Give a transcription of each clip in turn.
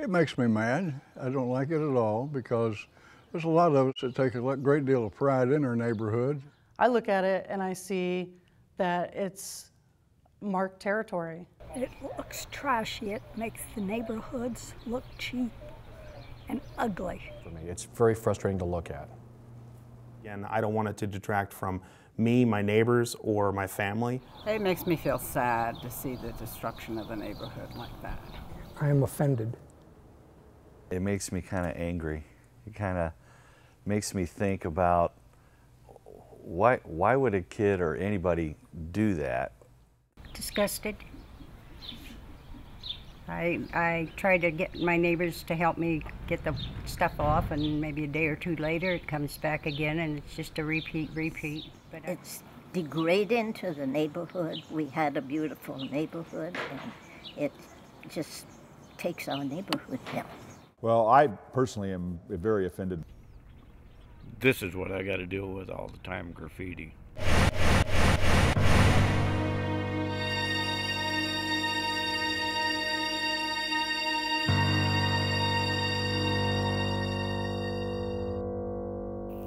It makes me mad. I don't like it at all because there's a lot of us that take a great deal of pride in our neighborhood. I look at it and I see that it's marked territory. It looks trashy. It makes the neighborhoods look cheap and ugly. For me, it's very frustrating to look at. And I don't want it to detract from me, my neighbors, or my family. It makes me feel sad to see the destruction of the neighborhood like that. I am offended. It makes me kind of angry. It kind of makes me think about why would a kid or anybody do that? Disgusted. I try to get my neighbors to help me get the stuff off, and maybe a day or two later it comes back again, and it's just a repeat. But it's degrading to the neighborhood. We had a beautiful neighborhood, and it just takes our neighborhood down. Well, I personally am very offended. This is what I got to deal with all the time, graffiti.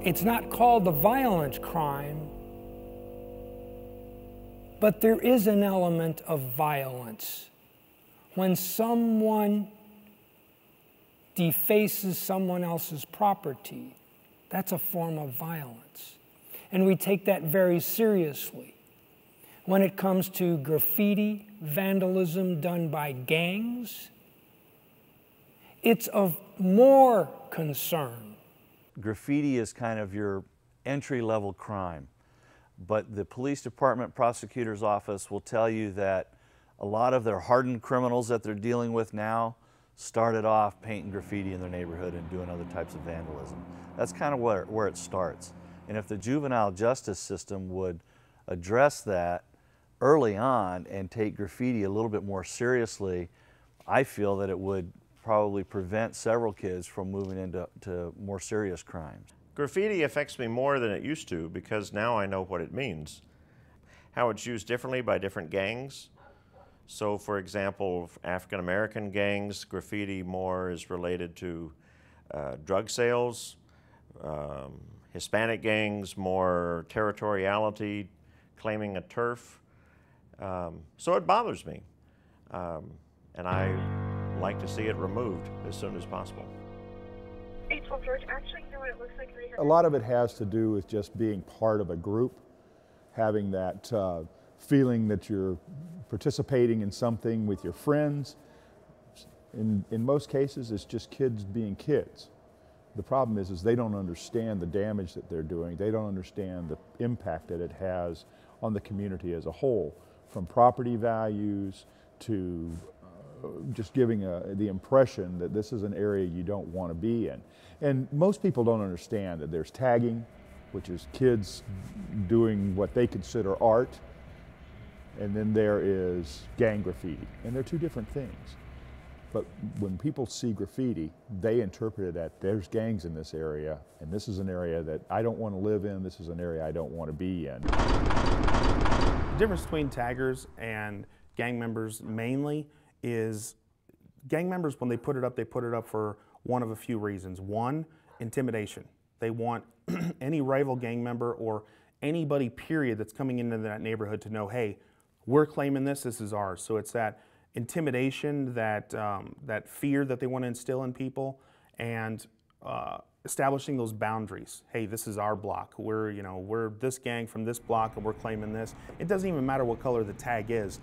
It's not called a violent crime, but there is an element of violence. When someone defaces someone else's property, that's a form of violence. And we take that very seriously. When it comes to graffiti, vandalism done by gangs, it's of more concern. Graffiti is kind of your entry-level crime, but the police department prosecutor's office will tell you that a lot of their hardened criminals that they're dealing with now started off painting graffiti in their neighborhood and doing other types of vandalism. That's kind of where it starts. And if the juvenile justice system would address that early on and take graffiti a little bit more seriously, I feel that it would probably prevent several kids from moving into more serious crimes. Graffiti affects me more than it used to because now I know what it means. How it's used differently by different gangs. So for example, African American gangs, graffiti more is related to drug sales. Hispanic gangs, more territoriality, claiming a turf. So it bothers me. And I like to see it removed as soon as possible. Hey, 12 George, actually, you know what it looks like right here? A lot of it has to do with just being part of a group, having that feeling that you're participating in something with your friends. In most cases, it's just kids being kids. The problem is they don't understand the damage that they're doing. They don't understand the impact that it has on the community as a whole, from property values to just giving the impression that this is an area you don't want to be in. And most people don't understand that there's tagging, which is kids doing what they consider art, and then there is gang graffiti, and they're two different things. But when people see graffiti, they interpret it that there's gangs in this area, and this is an area that I don't want to live in, this is an area I don't want to be in. The difference between taggers and gang members mainly is gang members, when they put it up for one of a few reasons. One, intimidation. They want any rival gang member or anybody, period, that's coming into that neighborhood to know, hey, we're claiming this is ours. So it's that intimidation, that fear that they want to instill in people, and establishing those boundaries. Hey, this is our block. We're this gang from this block and we're claiming this. It doesn't even matter what color the tag is.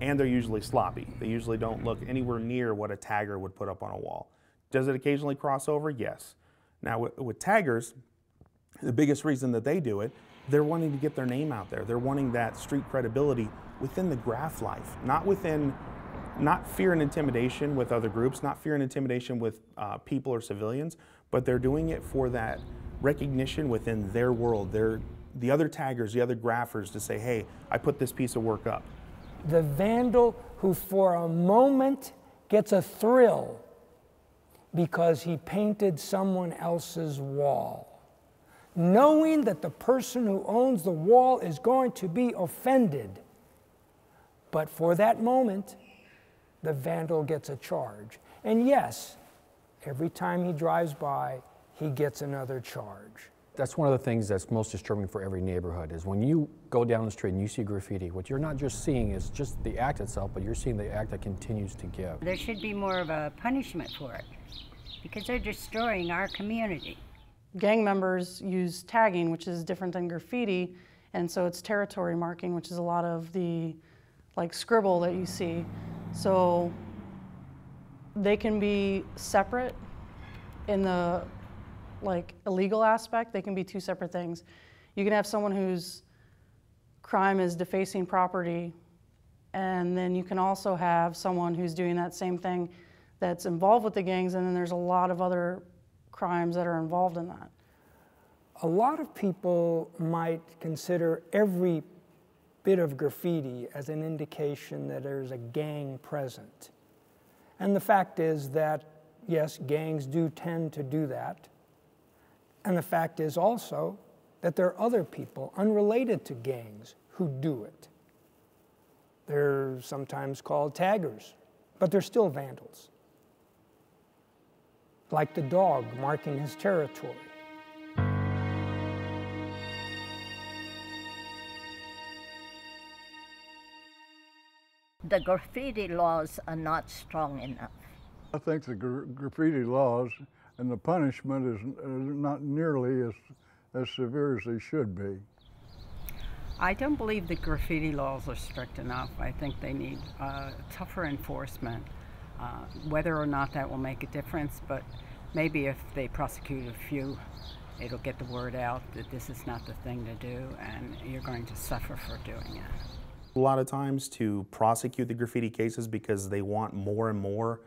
And they're usually sloppy. They usually don't look anywhere near what a tagger would put up on a wall. Does it occasionally cross over? Yes. Now with taggers, the biggest reason that they do it, they're wanting to get their name out there. They're wanting that street credibility within the graph life, not fear and intimidation with other groups, not fear and intimidation with people or civilians, but they're doing it for that recognition within their world. They're the other taggers, the other graphers, to say, hey, I put this piece of work up. The vandal who for a moment gets a thrill because he painted someone else's wall, knowing that the person who owns the wall is going to be offended. But for that moment, the vandal gets a charge. And yes, every time he drives by, he gets another charge. That's one of the things that's most disturbing for every neighborhood is when you go down the street and you see graffiti, what you're not just seeing is just the act itself, but you're seeing the act that continues to give. There should be more of a punishment for it because they're destroying our community. Gang members use tagging, which is different than graffiti, and so it's territory marking, which is a lot of the scribble that you see. So they can be separate in the illegal aspect. They can be two separate things. You can have someone whose crime is defacing property, and then you can also have someone who's doing that same thing that's involved with the gangs, and then there's a lot of other crimes that are involved in that. A lot of people might consider every bit of graffiti as an indication that there's a gang present. And the fact is that, yes, gangs do tend to do that. And the fact is also that there are other people unrelated to gangs who do it. They're sometimes called taggers, but they're still vandals. Like the dog marking his territory. The graffiti laws are not strong enough. I think the graffiti laws and the punishment is not nearly as severe as they should be. I don't believe the graffiti laws are strict enough. I think they need tougher enforcement. Whether or not that will make a difference, but maybe if they prosecute a few, it'll get the word out that this is not the thing to do and you're going to suffer for doing it. A lot of times to prosecute the graffiti cases because they want more and more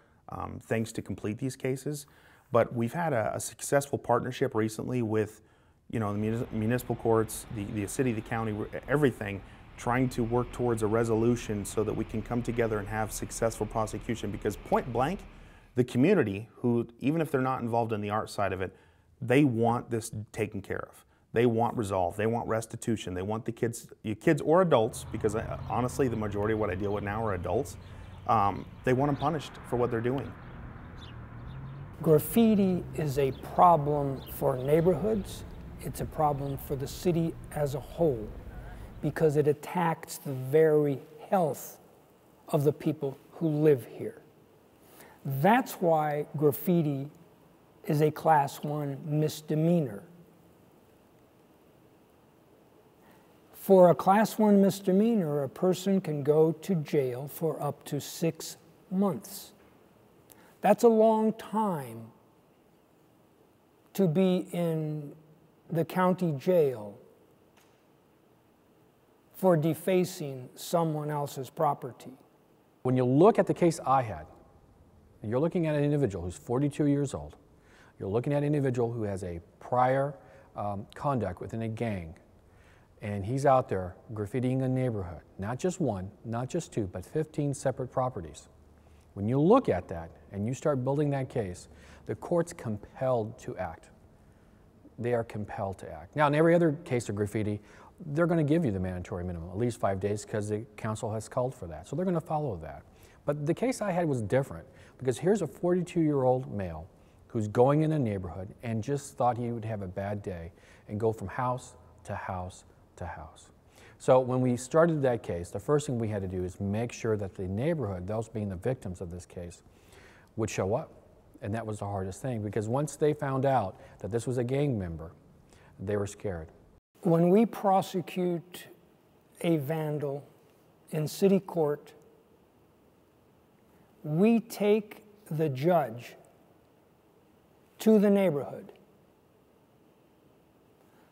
things to complete these cases. But we've had a successful partnership recently with, the municipal courts, the city, the county, everything, trying to work towards a resolution so that we can come together and have successful prosecution. Because point blank, the community, who, even if they're not involved in the art side of it, they want this taken care of. They want resolve. They want restitution. They want the kids or adults, because honestly, the majority of what I deal with now are adults. They want them punished for what they're doing. Graffiti is a problem for neighborhoods. It's a problem for the city as a whole because it attacks the very health of the people who live here. That's why graffiti is a Class 1 misdemeanor. For a Class 1 misdemeanor, a person can go to jail for up to 6 months. That's a long time to be in the county jail for defacing someone else's property. When you look at the case I had, you're looking at an individual who's 42 years old. You're looking at an individual who has a prior conduct within a gang. And he's out there graffitiing a neighborhood, not just one, not just two, but 15 separate properties. When you look at that and you start building that case, the court's compelled to act. They are compelled to act. Now, in every other case of graffiti, they're going to give you the mandatory minimum, at least 5 days, because the council has called for that. So they're going to follow that. But the case I had was different, because here's a 42-year-old male who's going in a neighborhood and just thought he would have a bad day and go from house to house to house. So when we started that case, the first thing we had to do is make sure that the neighborhood, those being the victims of this case, would show up. And that was the hardest thing, because once they found out that this was a gang member, they were scared. When we prosecute a vandal in city court, we take the judge to the neighborhood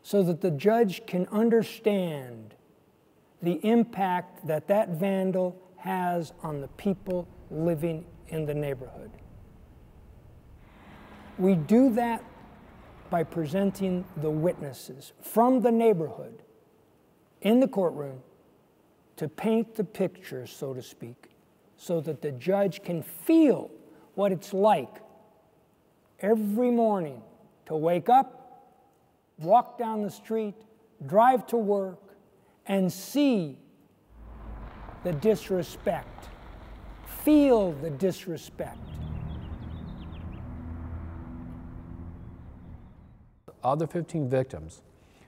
so that the judge can understand the impact that that vandal has on the people living in the neighborhood. We do that by presenting the witnesses from the neighborhood in the courtroom to paint the picture, so to speak, so that the judge can feel what it's like every morning to wake up, walk down the street, drive to work, and see the disrespect, feel the disrespect Of the 15 victims,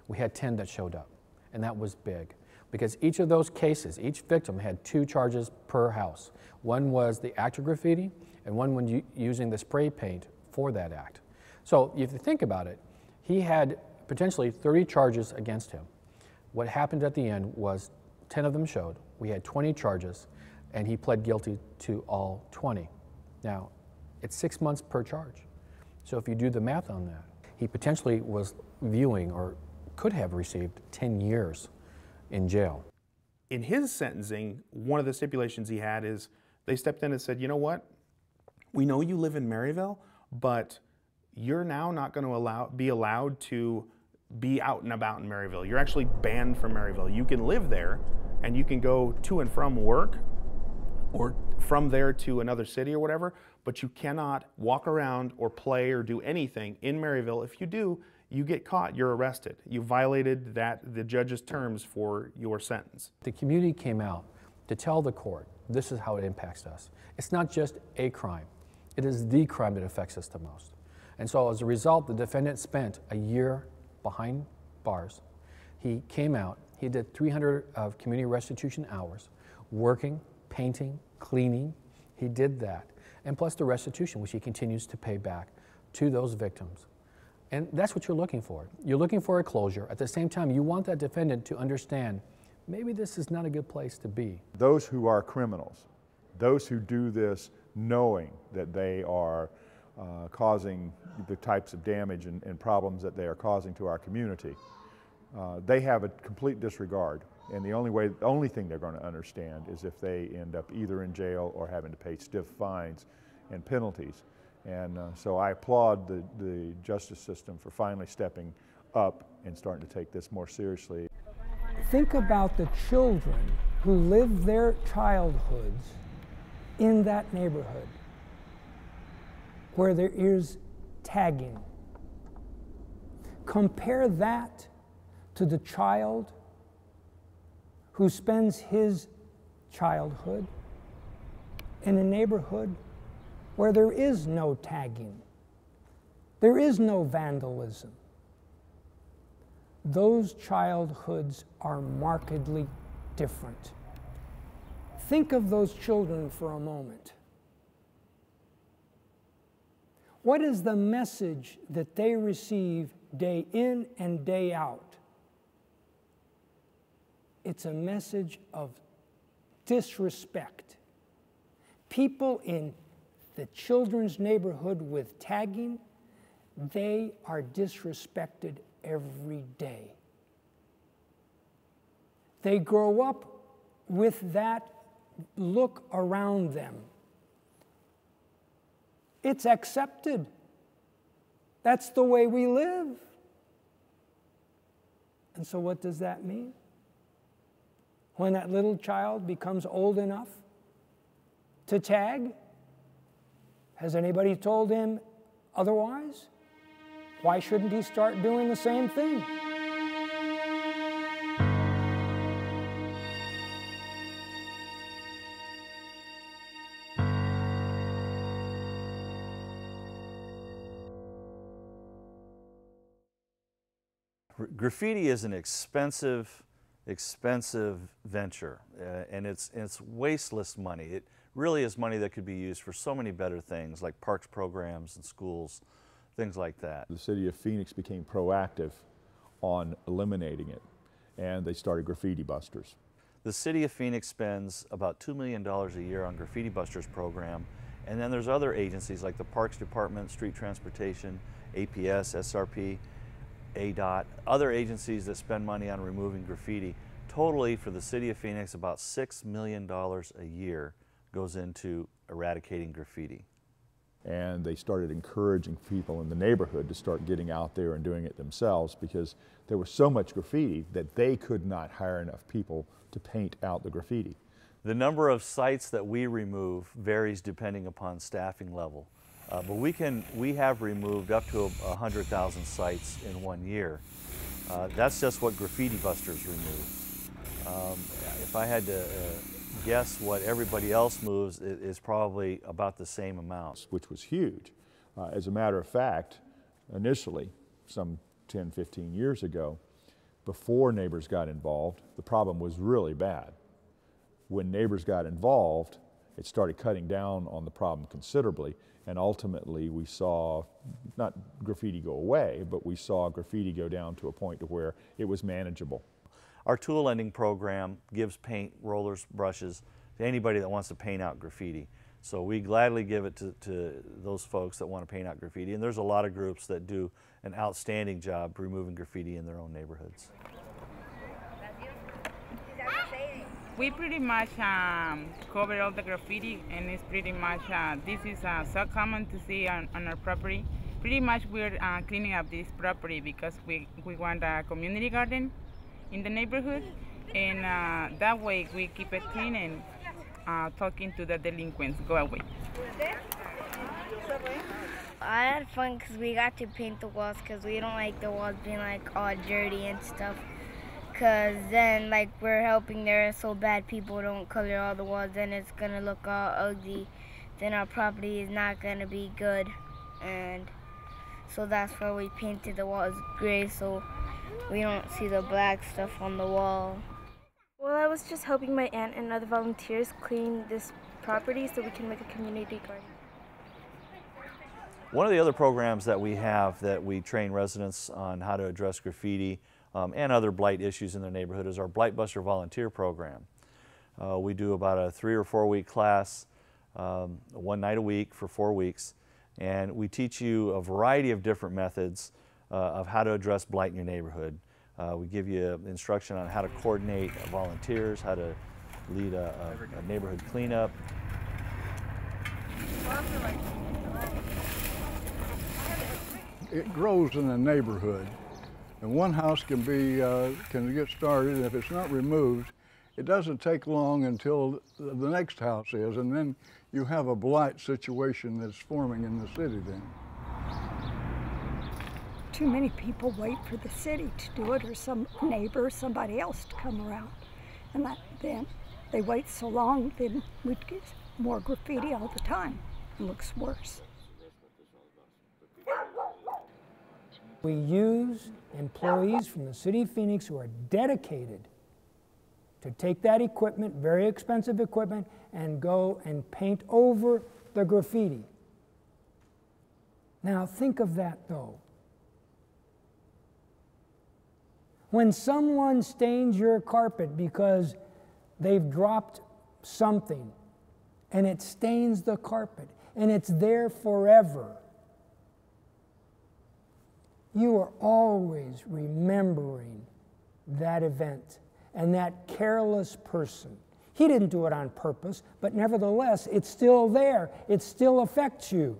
we had 10 that showed up, and that was big. Because each of those cases, each victim had 2 charges per house. One was the act of graffiti, and one was using the spray paint for that act. So if you think about it, he had potentially 30 charges against him. What happened at the end was 10 of them showed. We had 20 charges, and he pled guilty to all 20. Now, it's 6 months per charge. So if you do the math on that, he potentially was viewing or could have received 10 years in jail. In his sentencing, one of the stipulations he had is they stepped in and said, you know what, we know you live in Maryvale, but you're now not going to be allowed to be out and about in Maryvale. You're actually banned from Maryvale. You can live there and you can go to and from work or from there to another city or whatever, but you cannot walk around or play or do anything in Maryvale. If you do, you get caught, you're arrested. You violated the judge's terms for your sentence. The community came out to tell the court, this is how it impacts us. It's not just a crime, it is the crime that affects us the most. And so as a result, the defendant spent a year behind bars. He came out, he did 300 of community restitution hours, working, painting, cleaning. He did that. And plus the restitution, which he continues to pay back to those victims. And that's what you're looking for. You're looking for a closure. At the same time, you want that defendant to understand, maybe this is not a good place to be. Those who are criminals, those who do this knowing that they are causing the types of damage and problems that they are causing to our community, they have a complete disregard. And the only thing they're going to understand is if they end up either in jail or having to pay stiff fines and penalties. And so I applaud the justice system for finally stepping up and starting to take this more seriously. Think about the children who live their childhoods in that neighborhood where there is tagging. Compare that to the child who spends his childhood in a neighborhood where there is no tagging, there is no vandalism. Those childhoods are markedly different. Think of those children for a moment. What is the message that they receive day in and day out? It's a message of disrespect. People in the children's neighborhood with tagging, they are disrespected every day. They grow up with that look around them. It's accepted. That's the way we live. And so what does that mean? When that little child becomes old enough to tag, has anybody told him otherwise? Why shouldn't he start doing the same thing? Graffiti is an expensive venture, and it's wasteless money. It really is money that could be used for so many better things, like parks programs and schools, things like that. The city of Phoenix became proactive on eliminating it, and they started Graffiti Busters. The city of Phoenix spends about $2 million a year on Graffiti Busters program, and then there's other agencies like the Parks Department, Street Transportation, APS, SRP, ADOT, other agencies that spend money on removing graffiti. Totally, for the city of Phoenix, about $6 million a year goes into eradicating graffiti. And they started encouraging people in the neighborhood to start getting out there and doing it themselves, because there was so much graffiti that they could not hire enough people to paint out the graffiti. The number of sites that we remove varies depending upon staffing level. But we have removed up to 100,000 sites in 1 year. That's just what Graffiti Busters removes. If I had to guess what everybody else moves, it is probably about the same amount. Which was huge. As a matter of fact, initially, some 10, 15 years ago, before neighbors got involved, the problem was really bad. When neighbors got involved, it started cutting down on the problem considerably, and ultimately we saw not graffiti go away, but we saw graffiti go down to a point to where it was manageable. Our tool lending program gives paint, rollers, brushes to anybody that wants to paint out graffiti. So we gladly give it to those folks that want to paint out graffiti, and there's a lot of groups that do an outstanding job removing graffiti in their own neighborhoods. We pretty much cover all the graffiti, and it's pretty much, this is so common to see on our property. Pretty much we're cleaning up this property because we want a community garden in the neighborhood, and that way we keep it clean and talking to the delinquents go away. I had fun because we got to paint the walls because we don't like the walls being like all dirty and stuff. Because then like we're helping there so bad people don't color all the walls, then it's going to look all ugly. Then our property is not going to be good. And so that's why we painted the walls gray so we don't see the black stuff on the wall. Well, I was just helping my aunt and other volunteers clean this property so we can make a community garden. One of the other programs that we have that we train residents on how to address graffiti and other blight issues in their neighborhood is our Blight Buster volunteer program. We do about a 3 or 4 week class, one night a week for 4 weeks, and we teach you a variety of different methods of how to address blight in your neighborhood. We give you instruction on how to coordinate volunteers, how to lead a neighborhood cleanup. It grows in the neighborhood, and one house can get started, and if it's not removed, it doesn't take long until the next house is, and then you have a blight situation that's forming in the city then. Too many people wait for the city to do it, or some neighbor or somebody else to come around. And then they wait so long, then we get more graffiti all the time. It looks worse. We use employees from the city of Phoenix who are dedicated to take that equipment, very expensive equipment, and go and paint over the graffiti. Now think of that though. When someone stains your carpet because they've dropped something and it stains the carpet and it's there forever, you are always remembering that event and that careless person. He didn't do it on purpose, but nevertheless, it's still there. It still affects you.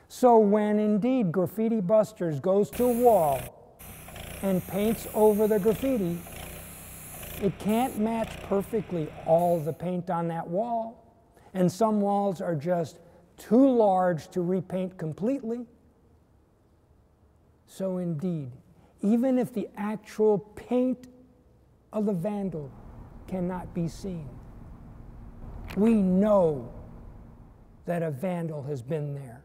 So when indeed Graffiti Busters goes to a wall and paints over the graffiti, it can't match perfectly all the paint on that wall. And some walls are just too large to repaint completely. So indeed, even if the actual paint of the vandal cannot be seen, we know that a vandal has been there,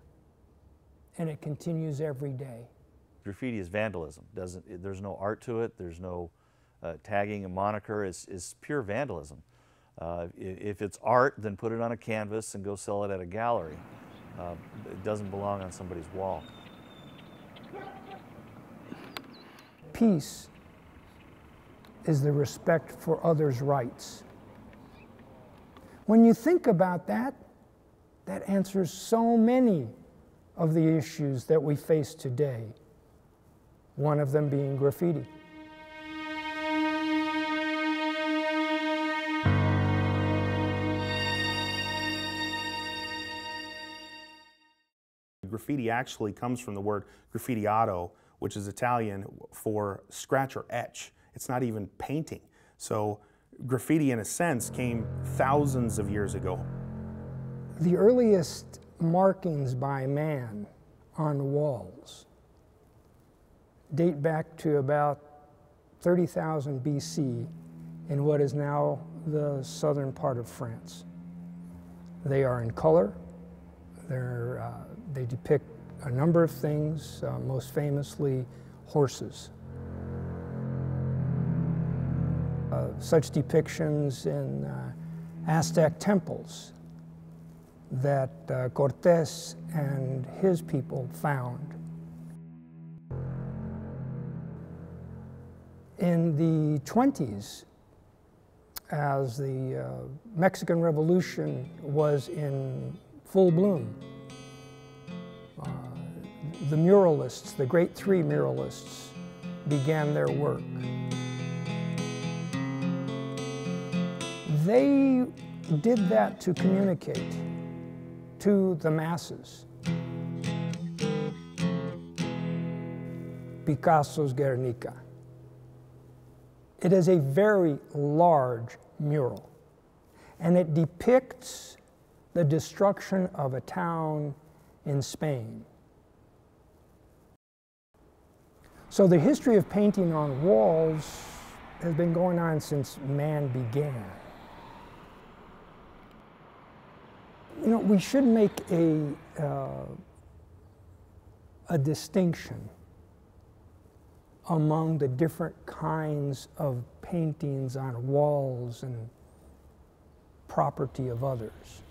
and it continues every day. Graffiti is vandalism. There's no art to it. There's no tagging a moniker. It's pure vandalism. If it's art, then put it on a canvas and go sell it at a gallery. It doesn't belong on somebody's wall. Peace is the respect for others' rights. When you think about that, that answers so many of the issues that we face today, one of them being graffiti. Graffiti actually comes from the word graffitiato, which is Italian for scratch or etch. It's not even painting. So graffiti, in a sense, came thousands of years ago. The earliest markings by man on walls date back to about 30,000 BC in what is now the southern part of France. They are in color. They depict a number of things, most famously horses. Such depictions in Aztec temples that Cortés and his people found. In the 20s, as the Mexican Revolution was in full bloom, the muralists, the great three muralists, began their work. They did that to communicate to the masses. Picasso's Guernica. It is a very large mural, and it depicts the destruction of a town in Spain. So the history of painting on walls has been going on since man began. You know, we should make a distinction among the different kinds of paintings on walls and property of others.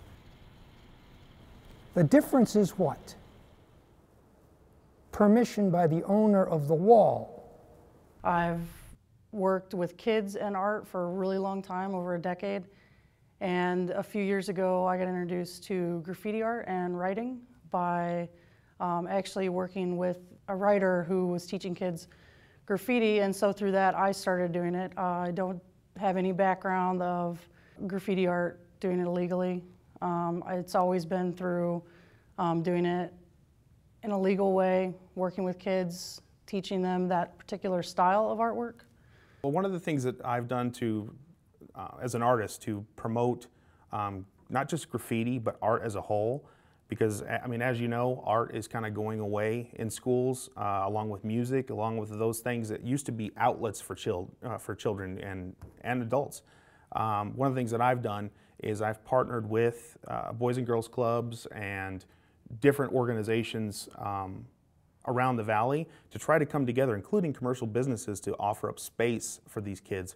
The difference is what? Permission by the owner of the wall. I've worked with kids and art for a really long time, over a decade. And a few years ago, I got introduced to graffiti art and writing by actually working with a writer who was teaching kids graffiti, and so through that I started doing it. I don't have any background of graffiti art, doing it illegally. It's always been through doing it in a legal way, working with kids, teaching them that particular style of artwork. Well, one of the things that I've done to, as an artist, to promote not just graffiti, but art as a whole, because, I mean, as you know, art is kind of going away in schools, along with music, along with those things that used to be outlets for children and adults. One of the things that I've done is I've partnered with Boys and Girls Clubs and different organizations around the valley to try to come together, including commercial businesses, to offer up space for these kids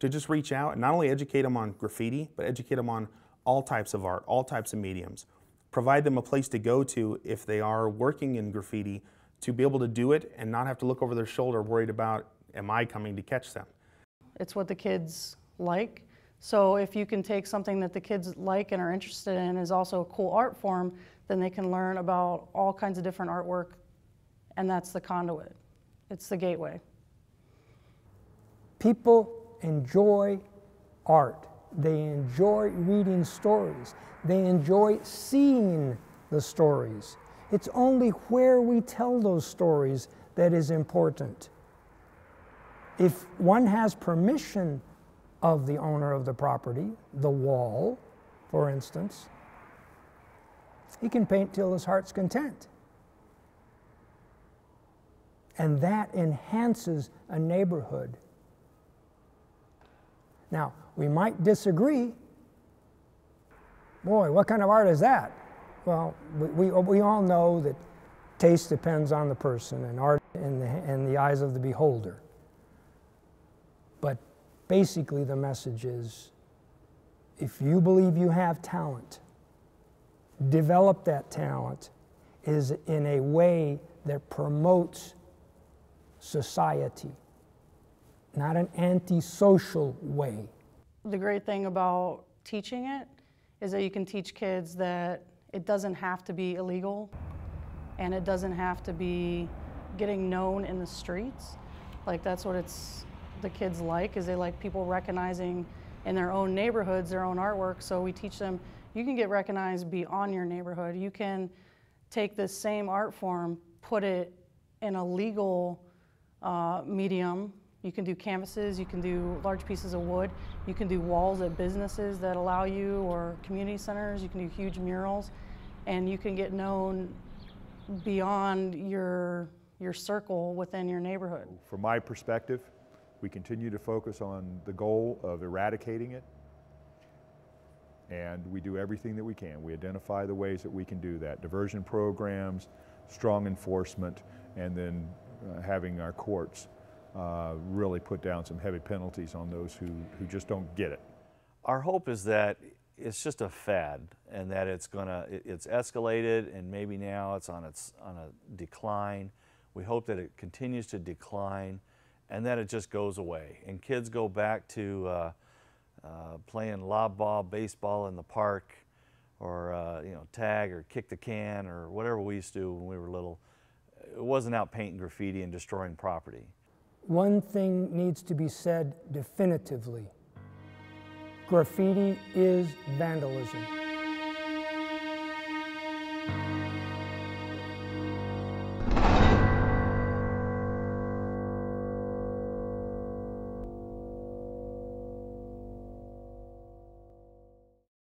to just reach out and not only educate them on graffiti, but educate them on all types of art, all types of mediums. Provide them a place to go to if they are working in graffiti, to be able to do it and not have to look over their shoulder worried about, am I coming to catch them? It's what the kids like. So if you can take something that the kids like and are interested in, is also a cool art form, then they can learn about all kinds of different artwork, and that's the conduit. It's the gateway. People enjoy art. They enjoy reading stories. They enjoy seeing the stories. It's only where we tell those stories that is important. If one has permission of the owner of the property, the wall, for instance, he can paint till his heart's content. And that enhances a neighborhood. Now, we might disagree. Boy, what kind of art is that? Well, we all know that taste depends on the person, and art in the eyes of the beholder. But basically the message is, if you believe you have talent, develop that talent is in a way that promotes society, not an antisocial way. The great thing about teaching it is that you can teach kids that it doesn't have to be illegal, and it doesn't have to be getting known in the streets. Like, that's what the kids like, is they like people recognizing in their own neighborhoods their own artwork. So we teach them, you can get recognized beyond your neighborhood. You can take this same art form, put it in a legal medium. You can do canvases, you can do large pieces of wood, you can do walls at businesses that allow you, or community centers, you can do huge murals, and you can get known beyond your circle within your neighborhood. From my perspective, we continue to focus on the goal of eradicating it, and we do everything that we can. We identify the ways that we can do that: diversion programs, strong enforcement, and then having our courts really put down some heavy penalties on those who just don't get it. Our hope is that it's just a fad, and that it's escalated, and maybe now it's on a decline. We hope that it continues to decline, and that it just goes away, and kids go back to playing lob ball, baseball in the park, or you know, tag or kick the can or whatever we used to do when we were little. It wasn't out painting graffiti and destroying property. One thing needs to be said definitively. Graffiti is vandalism.